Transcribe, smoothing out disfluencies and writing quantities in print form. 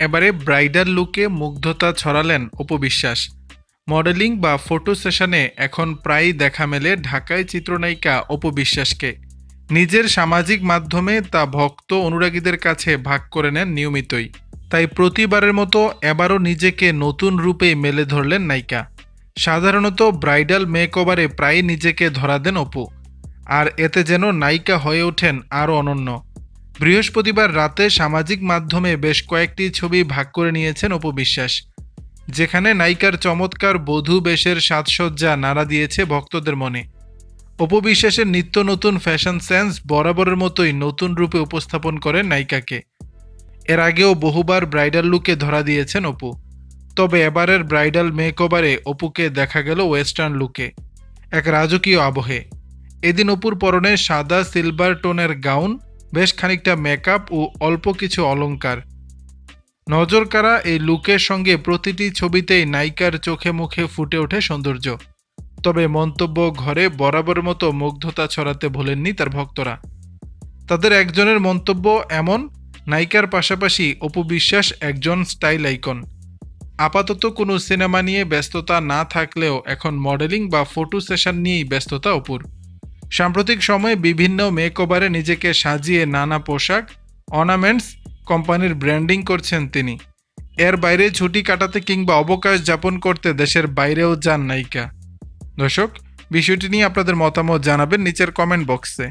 এবারে ব্রাইডাল লুকে মুগ্ধতা ছড়ালেন অপু বিশ্বাস। মডেলিং বা ফটো সেশনে এখন প্রায়ই দেখা মেলে ঢাকায় চিত্রনায়িকা অপু বিশ্বাসকে। নিজের সামাজিক মাধ্যমে তা ভক্ত অনুরাগীদের কাছে ভাগ করে নেন নিয়মিতই। তাই প্রতিবারের মতো এবারও নিজেকে নতুন রূপে মেলে ধরলেন নায়িকা। সাধারণত ব্রাইডাল মেকওভারে প্রায় নিজেকে ধরা দেন অপু, আর এতে যেন নায়িকা হয়ে ওঠেন আরও অনন্য। বৃহস্পতিবার রাতে সামাজিক মাধ্যমে বেশ কয়েকটি ছবি ভাগ করে নিয়েছেন অপু বিশ্বাস, যেখানে নায়িকার চমৎকার বধূ বেশের সাজসজ্জা নাড়া দিয়েছে ভক্তদের মনে। অপু বিশ্বাসের নিত্য নতুন ফ্যাশন সেন্স বরাবরের মতোই নতুন রূপে উপস্থাপন করেন নায়িকাকে। এর আগেও বহুবার ব্রাইডাল লুকে ধরা দিয়েছেন অপু, তবে এবারের ব্রাইডাল মেকওভারে অপুকে দেখা গেল ওয়েস্টার্ন লুকে, এক রাজকীয় আবহে। এদিন অপুর পরনে সাদা সিলভার টোনের গাউন, বেশ খানিকটা মেকআপ ও অল্প কিছু অলংকার। নজরকাড়া এই লুকের সঙ্গে প্রতিটি ছবিতেই নায়িকার চোখে মুখে ফুটে ওঠে সৌন্দর্য। তবে মন্তব্য ঘরে বরাবরের মতো মুগ্ধতা ছড়াতে ভোলেননি তার ভক্তরা। তাদের একজনের মন্তব্য এমন, নায়িকার পাশাপাশি অপু বিশ্বাস একজন স্টাইল আইকন। আপাতত কোনো সিনেমা নিয়ে ব্যস্ততা না থাকলেও এখন মডেলিং বা ফটো সেশন নিয়েই ব্যস্ততা অপুর। সাম্প্রতিক সময়ে বিভিন্ন মেকওভারে নিজেকে সাজিয়ে নানা পোশাক, অর্নামেন্টস, কোম্পানির ব্র্যান্ডিং করছেন তিনি। এর বাইরে ছুটি কাটাতে কিংবা অবকাশ যাপন করতে দেশের বাইরেও যান নায়িকা। দর্শক, বিষয়টি নিয়ে আপনাদের মতামত জানাবেন নিচের কমেন্ট বক্সে।